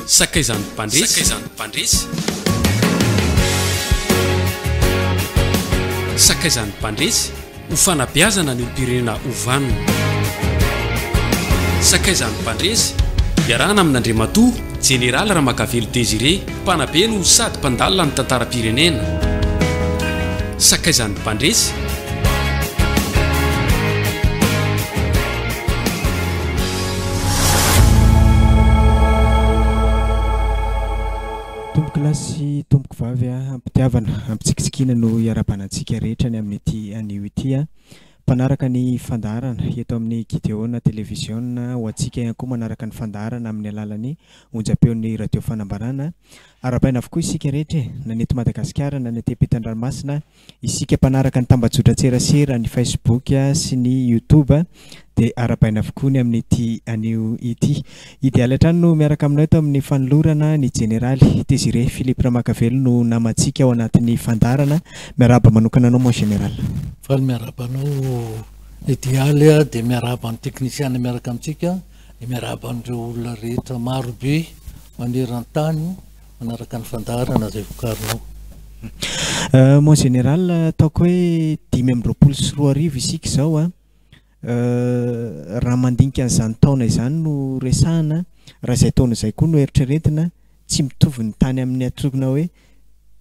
Sakaizany mpandresy Sakaizany mpandresy ho fanabeazana ny olom-pirenena ovanona. Sakaizany mpandresy iarahana amin'Andriamatoa Général Ramakavelo Désiré, mpanabe no sady mpandalina ny tantaram-pirenena. Sakaizany mpandresy Klasy tomboko vavy ampitiavana ampitsikitsikina no iarabanantsika rehetra ny amin'ity anio ity mpanaraka ny fandarana eto amin'ny Gideona televiziona ho antsika ihany koa manaraka ny fandarana amin'ny alalan'ny onjam-peon'ny radio fanambarana arabaina avokoa isika rehetra na eto Madagasikara na eto Ampitandranomasina isika mpanaraka ny tambajotran-tserasera ny Facebook sy ny YouTube dia arabaina avokoa ny amin'ity anio ity ideal hatrany no miaraka aminao eto amin'ny fanolorana ny Généraly Désiré Philippe Ramakavelo no namantsika ao anatin'ny fandarana. Miaraba manokana anao mo Général. Faly miaraba anao ideal dia miaraba ny teknisiana miaraka amintsika dia miaraba an'ireo olona rehetra maro be maneran-tany manaraka ny fandarana izay vokarinao. Mon Général ataoko hoe 2024 isika izao raha mandinika an'izany taona izany no resahana raha izay taona izay koa no eritreretina tsy mitovy ny tany amin'ny atrokona hoe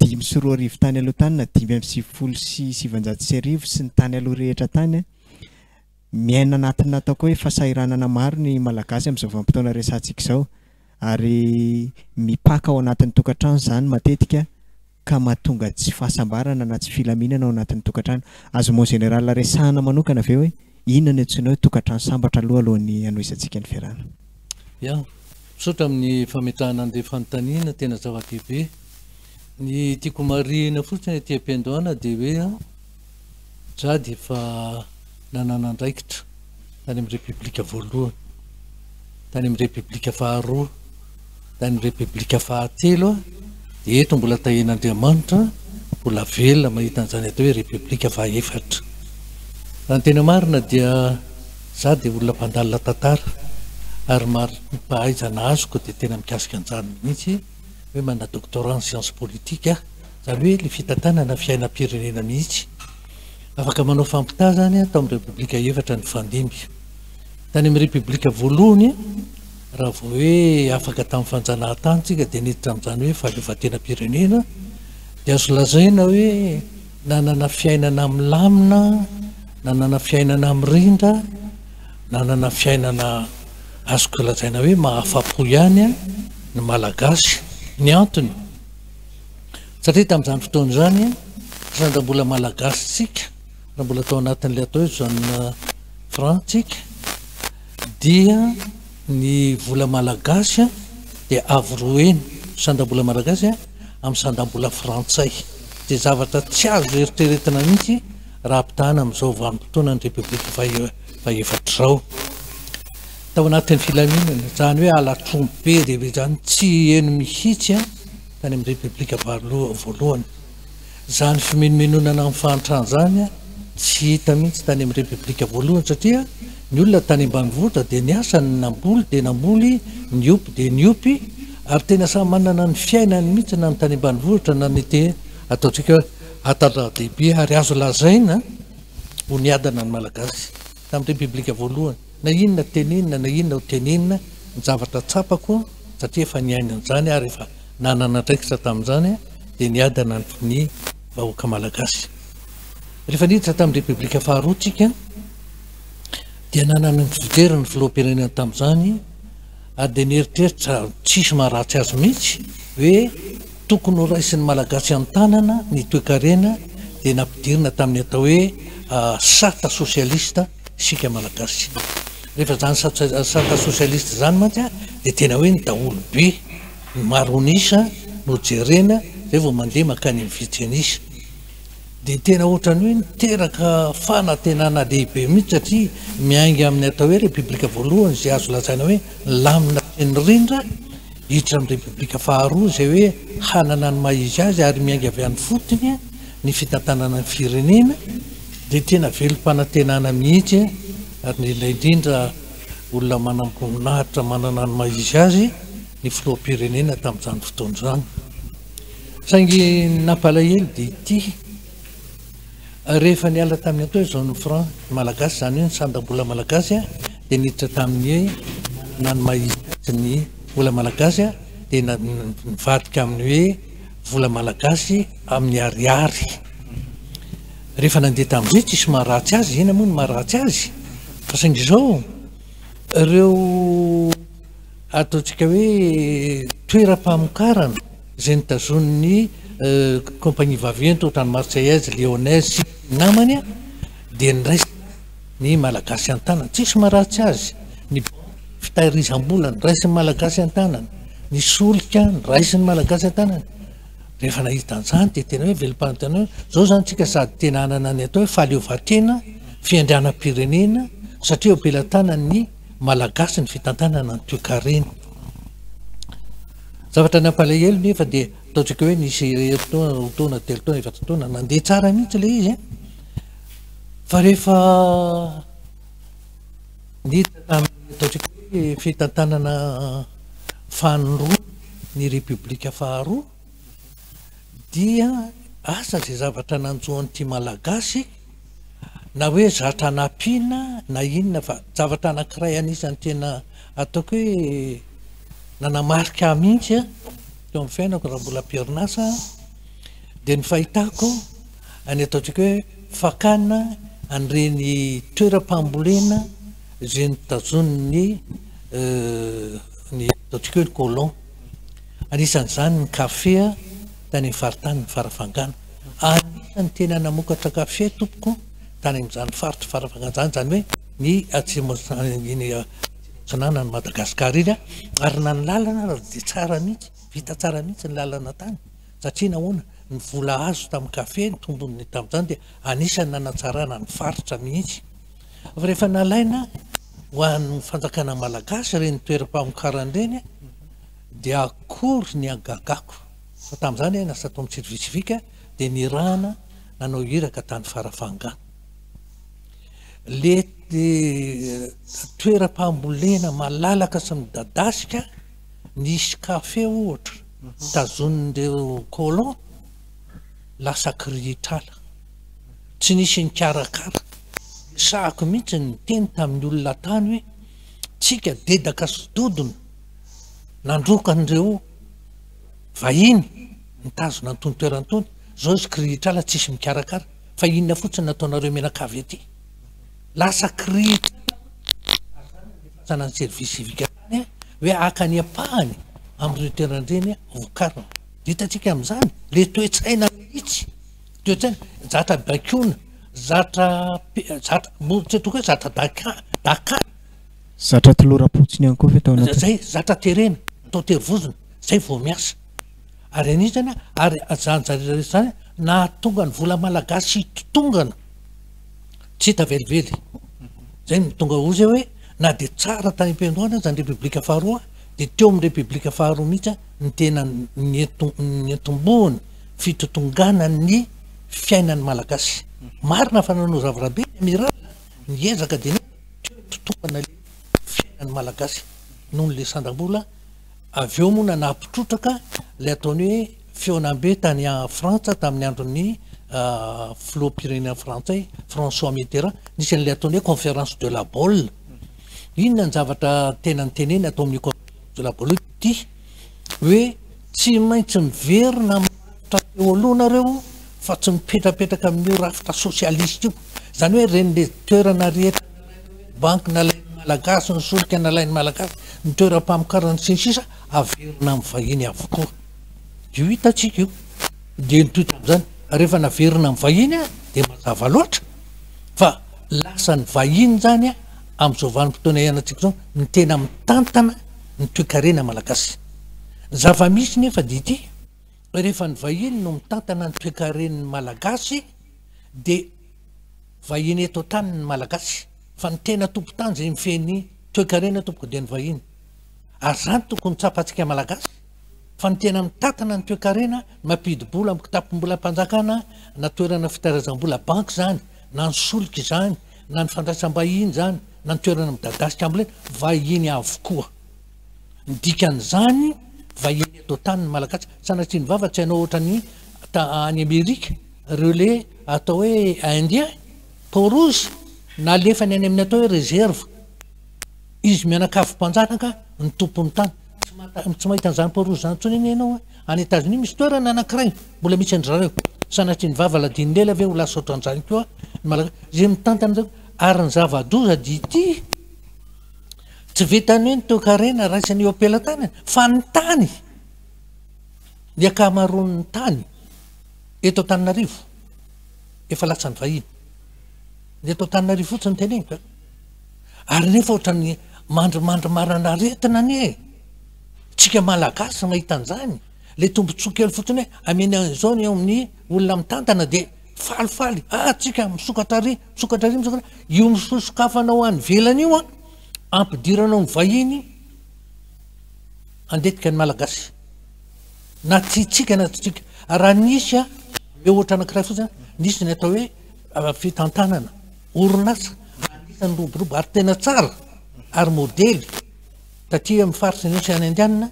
2024 tany aloha tany na 2027 sy ny tany aloha rehetra tany miaina anatina ataoko hoe fahasahiranana maro ny malagasy amin'izao vanim-potoana resantsika izao ary mipaka ao anatin'ny tokantrano izany matetika ka mahatonga tsy fahasambarana na tsy filaminana ao anatin'ny tokantrano. Azo Mon Général resahana manokana aveo hoe inona ny antsoinao tokantrano sambatra alohan'ny anoisantsika ny fiarahana. Ya, misaotra amin'ny fametrahana an'ilay fanontaniana tena zava-dehibe. Ny tiako marihina fotsiny ety am-piandohana dia hoe za dia efa nanana andraikitra tany amin'ny repoblika voalohany, tany amin'ny repoblika faharoa, tany amin'ny repoblika fahatelo dia eto mbola tahian'Andriamanitra mbola velona mahita an'izany atao hoe repoblika fahaefatra. Raha ny tena marina dia za dia olona mpandalina tantara ary maro mpahaizana azoko dia tena mikasika an'izany mihitsy hoe manana doctorat en sciences politiques zany hoe le fitantanana fiainam-pirenena mihitsy. Afaka manao fampitazany tao amin'ny repoblika efatra ny fandimby. Tany amin'ny repoblika voalohany raha vao hoe afaka tamin'ny fanjanahantany tsika dia niditra amin'izany hoe fahaleovan-tena-pirenena dia azo lazaina hoe nanana fiainana milamina, nanana fiainana mirindra, nanana fiainana azoko lazaina hoe mahafapo ihany ny malagasy. Ny antony satria tamin'izany fotoana izany sanda mbola malagasy tsika raha mbola tao anatin'ilay atao hoe zone franc tsika dia ny vola malagasy dia avoroeny sandam-bola malagasy amin'ny sandam-bola frantsay dia zavatra tsy azo eritreretina mihitsy raha ampitahana amin'izao vanim-potoana ny repoblika fahaefatra izao. Tao anatin'ny filaminana zany hoe alatromby be rehefa izany tsy eno mihitsy tany amin'ny repoblika voalohany. Zany fimenonenonana amin'ny fahantrana zany tsy hita mihitsy tany amin'ny repoblika voalohany satria ny olona tany ambanivohitra dia ny asa ny namboly dia namboly, ny opy dia ny opy ary tena samy manana ny fiainany mihitsy na ny tany ambanivohitra na ny te ataontsika atara-dehibe ary azo lazaina ho niadana ny malagasy tamin'ny repoblika voalohany. Na inona tenenina na inona ho tenenina ny zavatra tsapako satria efa niaina an'izany ary efa nanana andraikitra tamin'izany dia niadana ny vahoaka malagasy. Rehefa niditra tamin'ny repoblika faharoa tsika dia nanana ny fijery ny filoham-pirenena tamin'izany ary dia nieritreritra tsisy maharatsy azy mihitsy hoe tokony ho raisin'ny malagasy an-tanana ny toe-karena dia nampidirina tamin'ny atao hoe sarta sosialista sika malagasy. Rehefa zany sarta sosialista zany mantsy dia tena hoe ny daholo be ny maronisa no jerena zay vao mandeha makany amin'ny fitsenisa dia tena ohatrany hoe niteraka fanantenana lehibe mihitsy satria miainga amin'ny atao hoe repoblika voalohany zay azo lazaina hoe lamina sy ny rindra hiditra amin'ny repoblika faharoa zay hoe hanana ny maizy azy ary miainga avy an'ny fotony ny fitantanana ny firenena dia tena velom-panantenana mihitsy ary indrindra olona manamboninahitra manana ny maizy azy ny filoham-pirenena tamin'izany fotoana zany saingy nampalahelo dia ity rehefa niala tamin'ny atao Jean Franc malagasy zany hoe ny sandam-bola malagasy dia niditra tamin'ny nanomahisy ny vola malagasy dia nivadika amin'ny hoe vola malagasy amin'ny ariary rehefa nandeha tamin'izay tsisy maharatsy azy ina moa ny maharatsy azy fa saingy izao ireo ataontsika hoe toeram-pamokarana izay nitazon'ny compagnie vaventy ohatrany marseillaise lyonnaise sy namany dia niraisy ny malagasy an-tanana tsisy maharatsy azy ny fitahirizam-bola niraisy ny malagasy an-tanana ny solika niraisy ny malagasy an-tanana rehefa nahita an'izany dia tena hoe velim-panontana zao zany tsika sady tena anana ny atao hoe fahaleovan-tena fiandrianam-pirenena satria obelantanany ny malagasy ny fitantanana ny toekarena zavatra nampalahelo nefa dia ataontsika hoe nisy taona telo taona efatra taona nandeha tsara mihitsy le izy fa rehefa niditra tamin'ny ataontsika hoe fitantanana fahanroa ny republika faharoa dia asa zay zavatra nanjoan'ity malagasy na hoe zatra nampiana na inona fa zavatra anankiray anisany tena ataoko hoe nanamarika mihitsy teo amin'ny fiainako raha mbola mpierinasa dia ny fahitako any ataontsika hoe fakana an'ireny toeram-pambolena izay nitazon'ny ny ataontsika hoe ny colon anisan'izany ny kafe tany amin'ny faritany ny farafangana anisany tena namokatra kafe tompoko tany amin'izany faritra farafangana zany zany hoe ny atsinana ny Madagasikara iny ary na ny lalana raha dia tsara mihitsy vita tsara mihitsy ny lalana tany satria nahoana ny vola azo tamin'ny kafe ny tombony tamin'izany dia anisany nanatsarana ny faritra mihitsy fa rehefa nalaina ho an'ny fanjakana malagasy reny toeram-pamokarana reny dia akory ny agagako fa tamin'izany nasa tao amin'ny sirvisivika dia nirahana nanao iraka tany farafangana le toeram-pambolena malalaka sy midadasika nisy kafe ohatra tazon'ireo colon lasa krihitrala tsy nisy ny karakara sahako mihitsy ny teny tamin'ny olona tany hoe tsika dedaka sododona nandrokan'ireo vahiny nitazona nytony toerantony zao izy krihitrala tsisy mikarakara fa inona fotsiny nataonareo menakavy aty lasa krihitrala ny service civique tany hoe akany apahany amin'ireo toerandreny vokarina ditatsika amin'izany le toetsaina mihitsy toetsaina zatra bakiona zatra toka hoe zatra daka zatra toloram-potsiny ihany koa fa tao anaty zay zatra terena atao terivozona zay vao miasa ary anisany ary zany zany nahatonga ny vola malagasy totongana tsy hita velively zay ny tonga ozy hoe na dia tsara tany am-piandohana zany republika faharoa dia teo amin'ny republika faharoa mihitsy ny tena nyentombohana fitotongana ny fiainan'ny malagasy marina fa nanao zavarabe amiral niezaka dia totongana le fiainan'ny malagasy noho n'le sandam-bola avy eo moa nanampitrotraka le ataony hoe feonambe tany a frantsa tamin'ny andron'ny filoham-pirenena frantsay François Mitterrand nisy an'le ataony hoe conférence de la Baule inona ny zavatra tena nyteneny atao amin'ny conférence de la Baule ty hoe tsy maintsy miverina matra eo alohanareo fa tsy mipetrapetraka amin'io rafitra sosialista io zany hoe renyle toerana rehetra banky nalainy malagasy ny solika nalainy malagasy ny toeram-pamokarana sy ny sisa averina amin'ny vahiny avokoa io hitatsika io dia nitoetra amin'izany rehefa naverina amin'ny vahiny dia mazava loatra fa lasa ny vahiny zany amin'izao vanim-potoana ianatsika zao ny tena mitantana ny toekarena malagasy zava-misy nefa dia ity rehefa ny vahiny no mitantana ny toekaren'ny malagasy dia vahiny eto tany ny malagasy fa ny tena tompo tany zay mifeny toekarena tompoko dia ny vahiny ary zany tokony tsapantsika malagasy fa ny tena mitantana ny toekarena mampidibola amin'ny kitapom-bola mpanjakana na toerana fitahirizam-bola banky zany na ny solika zany na ny fandraisam-bahiny zany na ny toerana midadasika ambolena vahiny avokoa ny dikan'izany vahiny atao taniny malagasy sanatriny vava tsy hainao ohatra ny any Amerika reo le atao hoe indien Porozy na lefany any amin'ny atao hoe réserve izy mianakavy mpanjanaka ny tompony tany tsy mahita an'izany Porozy zany tsony iny ianao any États-Unis misy toerana anankiray mbola misy an'zareo sanatry ny vava ladiny lela ve ho lasa ohatran'izany koa malagasy zay mitantana zao ary ny zava-doza dity tsy vetany hoe ny toekarena raisany eo ampelantanany fa ny tany ny akamaroan'ny tany eto Antananarivo efa latsany vahiny ny eto Antananarivo fotsiny teneniko ary nefa ohatrany mandrimandry marana aretina anie tsika malagasy mahita an'izany le tombontsoa kely fotsiny hoe amena zao ny eo amin'ny olona mitantana de falifaly tsika misokatra ry io misosokafanao any velany io ampidiranao ny vahiny andetika ny malagasy na tsitsika na tsitsika raha nisy me ohatra anankiray fotsiny nisy ny atao hoe fitantanana orinasa anisany roborobo ary tena tsara ary modely taty amin'ny faritsy ny Océan Indiana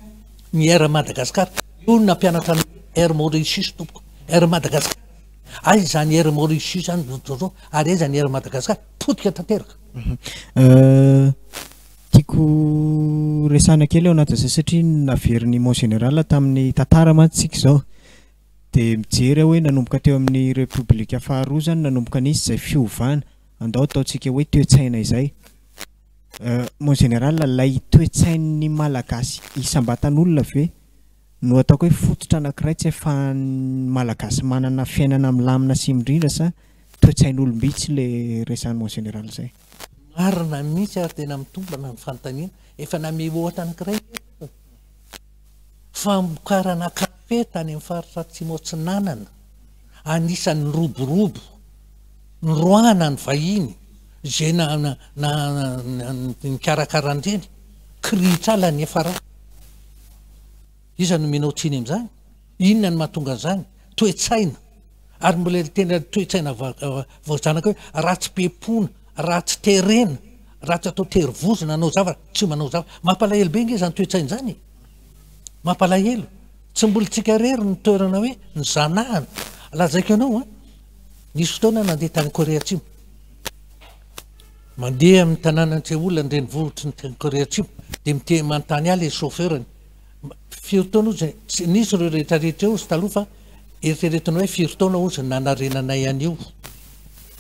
ny Air Madagascar io nampianatra ny Air Mauritius tompoko Air Madagascar zany Air Mauritius zany ary zany Air Madagascar potika tanteraka tiako resana kely ao anaty zay satria naveriny Mon Général tamin'ny tantara mantsika zao de mijery hoe nanomboka teo amin'ny République faharoa zany nanomboka nisy zay fiovana andao ataontsika hoe toe-tsaina izay Mon Général lay toe-tsain'ny malagasy isam-batan'olona ve no ataoko hoe fototra anankiray tsy efahan'ny malagasy manana fiainana milamina sy mirindra sa toe-tsain'olom-bitsy le resan'ny Mon Général zay marina mihitsy ary tena mitombana ny fanontaniana efa name ohatra anankiray fambokarana kafe tany amin'ny faritra atsimo Atsinanana anisan'ny roborobo ny roana ny vahiny zay nikarakaraandreny kritrala ny efara iza no menao tsiny am'izany inona ny mahatonga an'izany toe-tsaina ary mbola tena toe-tsaina voajanaka hoe raha tsy pepona raha tsy terena raha tsy atao terivozona anao zavatra tsy manao zavatra mampalahelo be nge zany toe-tsaina zany mampalahelo tsy mbola tsika rery ny toerana hoe ny zanahana lazaiko ianao nisy fotoana nandeha tany Korea Atsimo mandeha amin'ny tanàna ny Seoul ny renivohitry ny Korea Atsimo de manontany ahy le chauffeurny firy-taona ozy nisy reo rehetrarehetra eo sy taloha fa eritreretinao hoe firy taona ozy nanarenanay an'io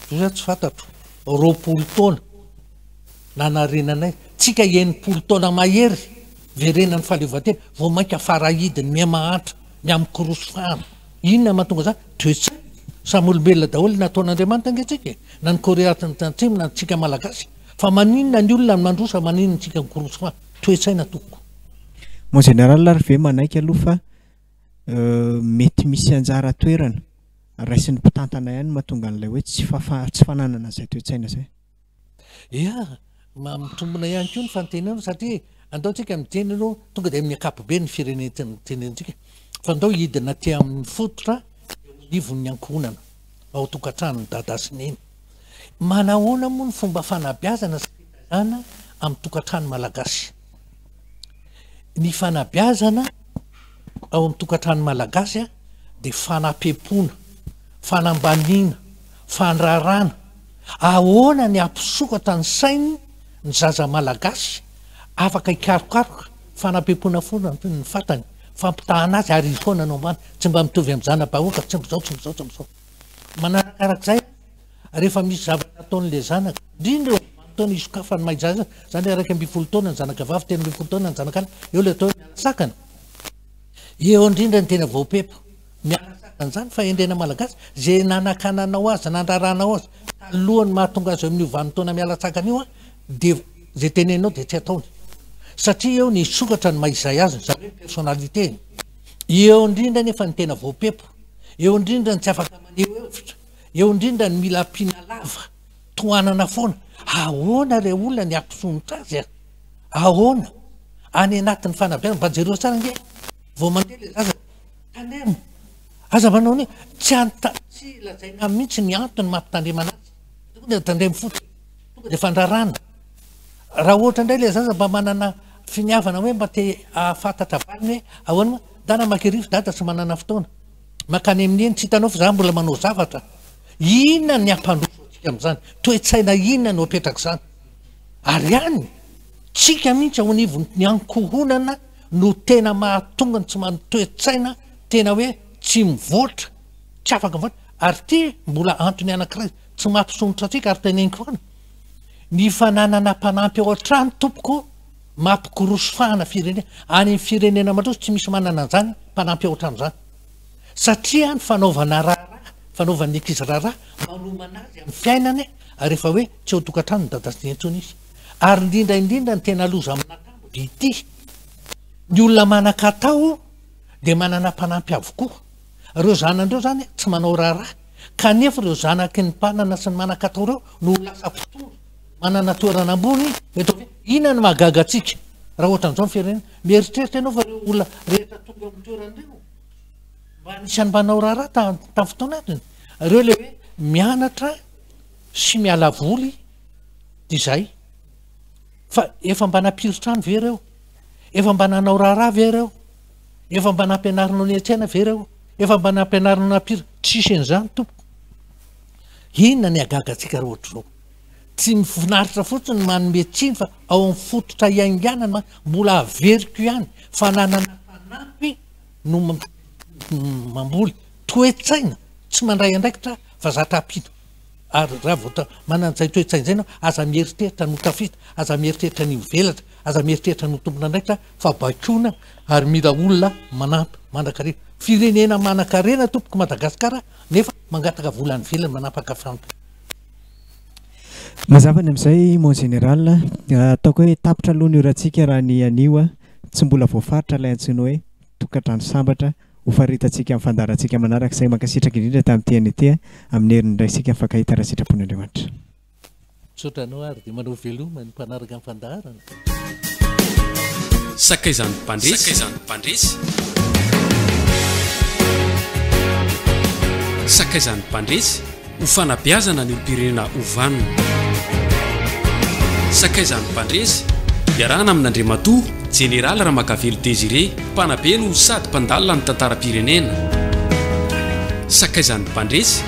za tsy fantatro roapolo taona nanarenanay tsika enimpolo taona mahery verenany fahaleovantena vao mainka farahidiny miamahantra miamikoroso-fahana inona mahatonga zany toe-tsaina samy olombelona daholo nataon'Andriamanitra angetrika na ny Korea Atsimo na tsika malagasy fa maninona ny olona ny mandrosa maninona tsika mikoroso-fahana toe-tsaina tokoko Mon Général ary ve manaiky aloha fa mety misy anjara toerana raisin'ny mpitantana ihany mahatonga an'ilay hoe tsy fananana zay toe-tsaina zay mitombona ihany koa ny fantenana satria andaotsika miteny no tonga de amin'ny akapobe ny firenentenentsika fa andao hidina ty amin'ny fototra livon'ny ankohonana ao tokantrano ny dadasyneny manahoana moa ny fomba fanabeazana sy fitazana amin'ny tokantrano malagasy ny fanabeazana ao amin'ny tokantrano malagasy de fanapepona fanambanina fandrarana ahoana ny ampisokatra ny sainy ny zaza malagasy afaka ikarokaroka fanapepona fona ny fatany fampitahana azy ary foana anao ambany tsy mba mitovy am'zana-bahoaka tsy mbizao manarakarak'zay rehefa misy zavatra ataon'le zanaka indrindra taona isokafany mahizaza zany araiky ambifolo taona ny zanaka vavy tena ambifolo taona ny zanakala eo le atao miarasakana eo indrindra ny tena vaopepo miarasakana zany fa endrena malagasy zay nanakananao azy nandraranao azy talohany mahatonga azy eo amin'ny vanon-taona mialasakana io de zay tenenao de tsy ataony satria eo ny sokatra ny mahizay azy zany hoe personnalité eo indrindra nefa ny tena vaopepo eo indrindra ny tsy afaka maneho hevitra eo indrindra ny mila ampina lava toanana foana ahoana re olona ny ampisonitra azy ahoana any anatin'ny fanabeazana mba jereo tsara nge vao mandeha le zaza tandremo aza manao ny tsy tsy lazaina mihitsy ny antony mampitandremana azy tonga de tandremo fotsiny tonga de fandrarana raha ohatra indray le zaza mba manana finiavana hoe mba te afatatra valiny hoe ahoana dana makerivo dada tsy manana fotoana makany amin'ny eny tsy hitanao fa za mbola manao zavatra inona ny ampandroso atsika am'izany toetsaina inona no apetraka izany ary any tsika mihitsy ao anivony ankohonana no tena mahatongany tsy manotoetsaina tena hoe tsy mivoatra tsy afaka mivoatra ary ty mbola antony anankiray tsy mampisongotra atsika ary teneniko foana ny fananana mpanampy ao an-trano tompoko mampikorosofahana firenena any amin'ny firenena mandroso tsy misy manana an'izany mpanampy ao an-trano zany satria ny fanaovana raharaha fanaovan'ny ankizy raharaha manomana azy amin'ny fiainany ary efa hoe tsy ao tokantrano ny dadasy nentsony izy ary indrindraindrindra ny tena loza aminakambo de ity ny olona manan-katao de manana mpanampy avokoa reo zanandreo zany tsy manao raharaha kanefa reo zanaky ny mpanana sy ny manan-katao reo no lasa mpitondro manana toerana ambony eto hoe inona ny mahagaga atsika raha ohatran'izao ny firenena mieritreritra ianao fa reo olona rehetra tonga amin'ny toeran'ireo mba nisany manao raharaha tamin'ny fotoana atiny reo le hoe mianatra sy miala voly de zay fa efa mba nampirotrano ve reo efa mba nanao raharaha ve reo efa mba nampianarinao ny an-tsaina ve reo efa mba nampianarinao nampiro tsisy an'izany tompoko inona ny agaga atsika raha ohatr'izao tsy mifinaritra fotsiny ny manome tsiny fa ao amin'ny fototra iainganana mbola averiko ihany fananana fanampy no mamboly toetsaina tsy mandray andraikitra fa zatra-pino ary raha vota manan'izay toetsaina zay nao aza mieritreritra no tafita aza mieritreritra ny velatra aza mieritreritra no tompona andraikitra fa bakona ary mila olona manampy manankarena firenena manankarena tompoko Madagasikara nefa mangataka volany velany manapaka fanto mazavany amin'izay mon général ataoko hoe tapitra aloha ny oratsika raha ny anio tsy mbola voafaritra ilay antsoina hoe tokantrano sambatra ho faritatsika amin'ny fandarantsika manaraka izay mankasitraka indrindra tamin'ny teny ity amin'ny herin'indray isika afankahita raha sitrapon'Andriamanitra sotranao ary de manao veloma ny mpanaraka amin'ny fandarana sakaizany mpandresy sakaizany mpandresy ho fanabeazana ny olom-pirenena ovanona sakaizany mpandresy iarahana amin'Andriamatoa Général Ramakavelo Désiré mpanabe no sady mpandalina ny tantara-pirenena sakaizany mpandresy